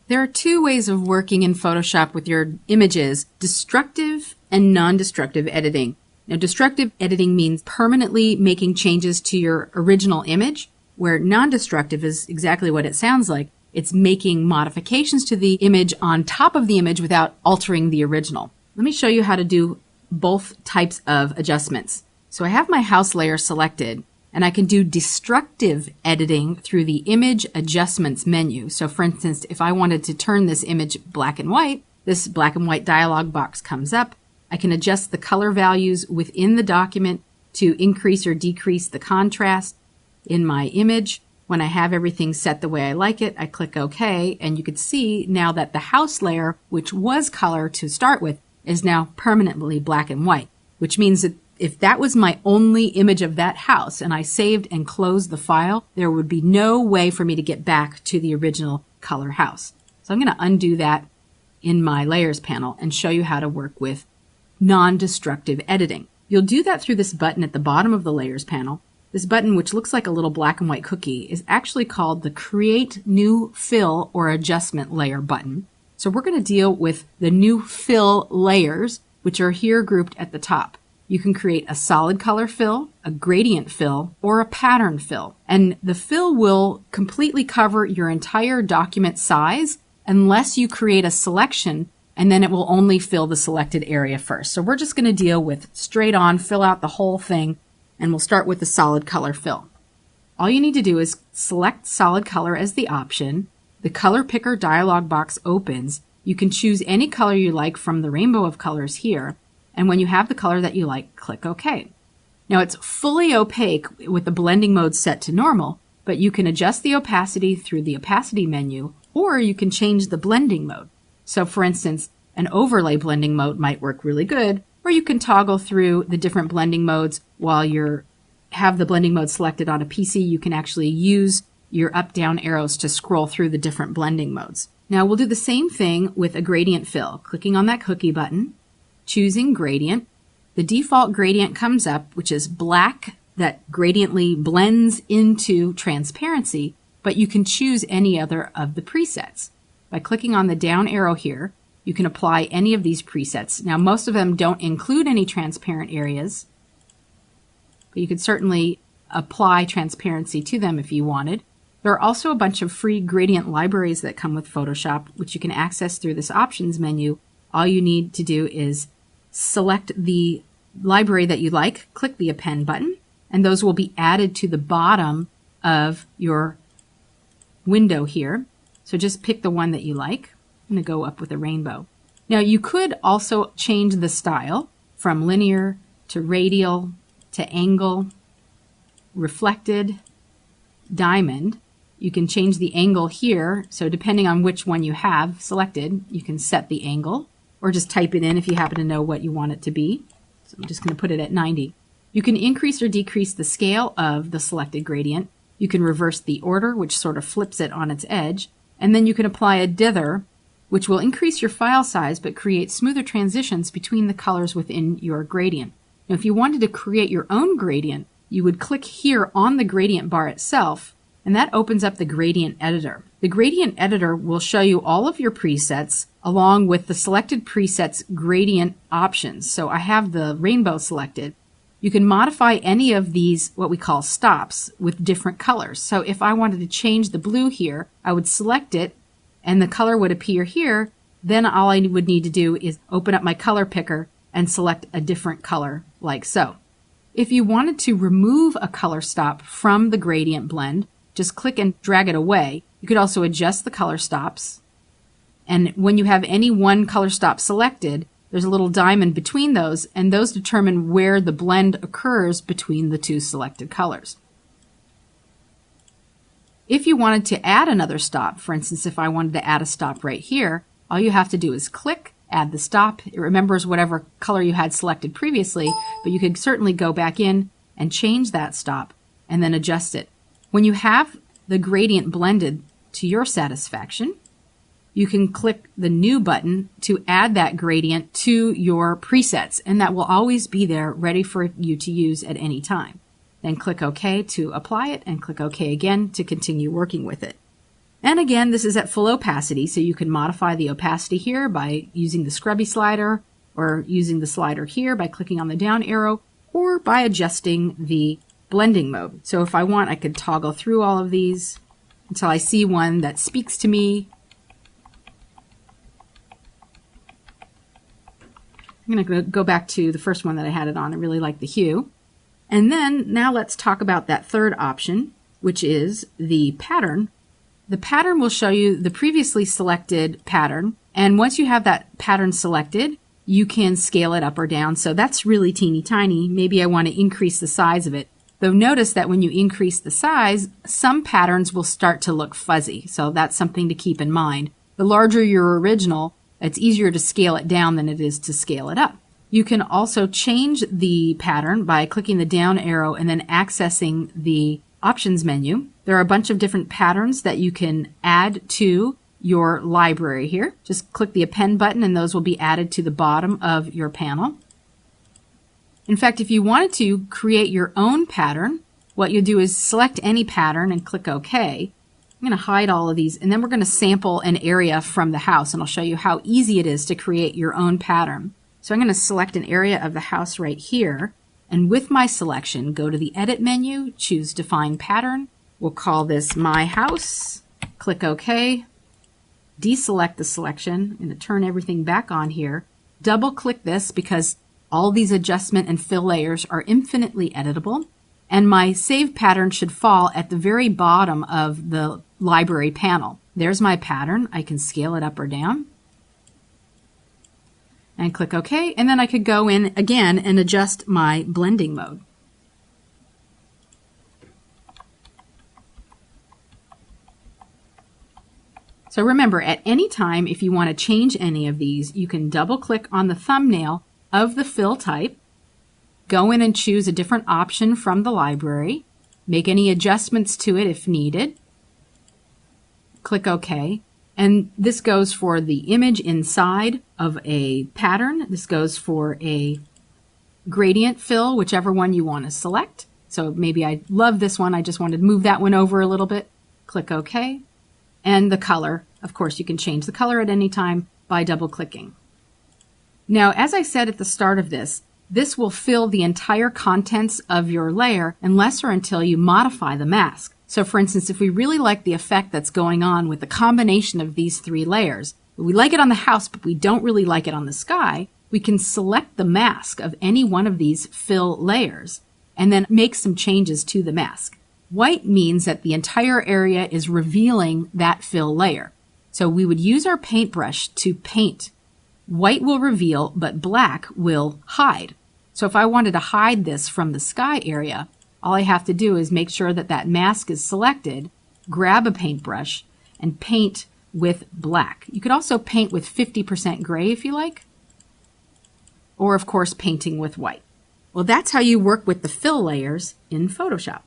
There are two ways of working in Photoshop with your images: destructive and non-destructive editing. Now, destructive editing means permanently making changes to your original image, where non-destructive is exactly what it sounds like. It's making modifications to the image on top of the image without altering the original. Let me show you how to do both types of adjustments. So I have my house layer selected, and I can do destructive editing through the Image Adjustments menu. So for instance, if I wanted to turn this image black and white, this black and white dialog box comes up. I can adjust the color values within the document to increase or decrease the contrast in my image. When I have everything set the way I like it, I click OK, and you can see now that the house layer, which was color to start with, is now permanently black and white, which means that if that was my only image of that house and I saved and closed the file, there would be no way for me to get back to the original color house. So I'm going to undo that in my Layers panel and show you how to work with non-destructive editing. You'll do that through this button at the bottom of the Layers panel. This button, which looks like a little black and white cookie, is actually called the Create New Fill or Adjustment Layer button. So we're going to deal with the new fill layers, which are here grouped at the top. You can create a solid color fill, a gradient fill, or a pattern fill. And the fill will completely cover your entire document size unless you create a selection, and then it will only fill the selected area first. So we're just going to deal with straight on, fill out the whole thing, and we'll start with the solid color fill. All you need to do is select solid color as the option. The color picker dialog box opens. You can choose any color you like from the rainbow of colors here. And when you have the color that you like, click OK. Now it's fully opaque with the blending mode set to normal, but you can adjust the opacity through the opacity menu, or you can change the blending mode. So for instance, an overlay blending mode might work really good, or you can toggle through the different blending modes while you have the blending mode selected on a PC. You can actually use your up-down arrows to scroll through the different blending modes. Now we'll do the same thing with a gradient fill. Clicking on that cookie button, choosing gradient. The default gradient comes up, which is black that gradiently blends into transparency, but you can choose any other of the presets. By clicking on the down arrow here, you can apply any of these presets. Now, most of them don't include any transparent areas, but you could certainly apply transparency to them if you wanted. There are also a bunch of free gradient libraries that come with Photoshop, which you can access through this options menu. All you need to do is select the library that you like, click the append button, and those will be added to the bottom of your window here. So just pick the one that you like. I'm going to go up with a rainbow. Now you could also change the style from linear to radial to angle, reflected, diamond. You can change the angle here. So depending on which one you have selected, you can set the angle or just type it in if you happen to know what you want it to be. So I'm just going to put it at 90. You can increase or decrease the scale of the selected gradient. You can reverse the order, which sort of flips it on its edge. And then you can apply a dither, which will increase your file size but create smoother transitions between the colors within your gradient. Now, if you wanted to create your own gradient, you would click here on the gradient bar itself, and that opens up the gradient editor. The gradient editor will show you all of your presets along with the selected presets gradient options. So I have the rainbow selected. You can modify any of these, what we call stops, with different colors. So if I wanted to change the blue here, I would select it and the color would appear here. Then all I would need to do is open up my color picker and select a different color like so. If you wanted to remove a color stop from the gradient blend, just click and drag it away. You could also adjust the color stops. And when you have any one color stop selected, there's a little diamond between those, and those determine where the blend occurs between the two selected colors. If you wanted to add another stop, for instance, if I wanted to add a stop right here, all you have to do is click, add the stop. It remembers whatever color you had selected previously, but you could certainly go back in and change that stop and then adjust it. When you have the gradient blended to your satisfaction, you can click the New button to add that gradient to your presets, and that will always be there ready for you to use at any time. Then click OK to apply it, and click OK again to continue working with it. And again, this is at full opacity, so you can modify the opacity here by using the scrubby slider, or using the slider here by clicking on the down arrow, or by adjusting the blending mode. So if I want, I could toggle through all of these until I see one that speaks to me. I'm going to go back to the first one that I had it on. I really like the hue. And then now let's talk about that third option, which is the pattern. The pattern will show you the previously selected pattern. And once you have that pattern selected, you can scale it up or down. So that's really teeny tiny. Maybe I want to increase the size of it. Though notice that when you increase the size, some patterns will start to look fuzzy. So that's something to keep in mind. The larger your original, it's easier to scale it down than it is to scale it up. You can also change the pattern by clicking the down arrow and then accessing the options menu. There are a bunch of different patterns that you can add to your library here. Just click the append button and those will be added to the bottom of your panel. In fact, if you wanted to create your own pattern, what you'll do is select any pattern and click OK. I'm going to hide all of these, and then we're going to sample an area from the house, and I'll show you how easy it is to create your own pattern. So I'm going to select an area of the house right here, and with my selection, go to the Edit menu, choose Define Pattern. We'll call this My House. Click OK. Deselect the selection. I'm going to turn everything back on here. Double-click this because all these adjustment and fill layers are infinitely editable. And my save pattern should fall at the very bottom of the library panel. There's my pattern. I can scale it up or down. And click OK. And then I could go in again and adjust my blending mode. So remember, at any time, if you want to change any of these, you can double click on the thumbnail of the fill type, go in and choose a different option from the library, make any adjustments to it if needed, click OK. And this goes for the image inside of a pattern. This goes for a gradient fill, whichever one you want to select. So maybe I love this one. I just wanted to move that one over a little bit. Click OK. And the color, of course, you can change the color at any time by double clicking. Now, as I said at the start of this will fill the entire contents of your layer unless or until you modify the mask. So for instance, if we really like the effect that's going on with the combination of these three layers, we like it on the house, but we don't really like it on the sky, we can select the mask of any one of these fill layers and then make some changes to the mask. White means that the entire area is revealing that fill layer. So we would use our paintbrush to paint. White will reveal, but black will hide. So if I wanted to hide this from the sky area, all I have to do is make sure that that mask is selected, grab a paintbrush, and paint with black. You could also paint with 50% gray if you like, or of course painting with white. Well, that's how you work with the fill layers in Photoshop.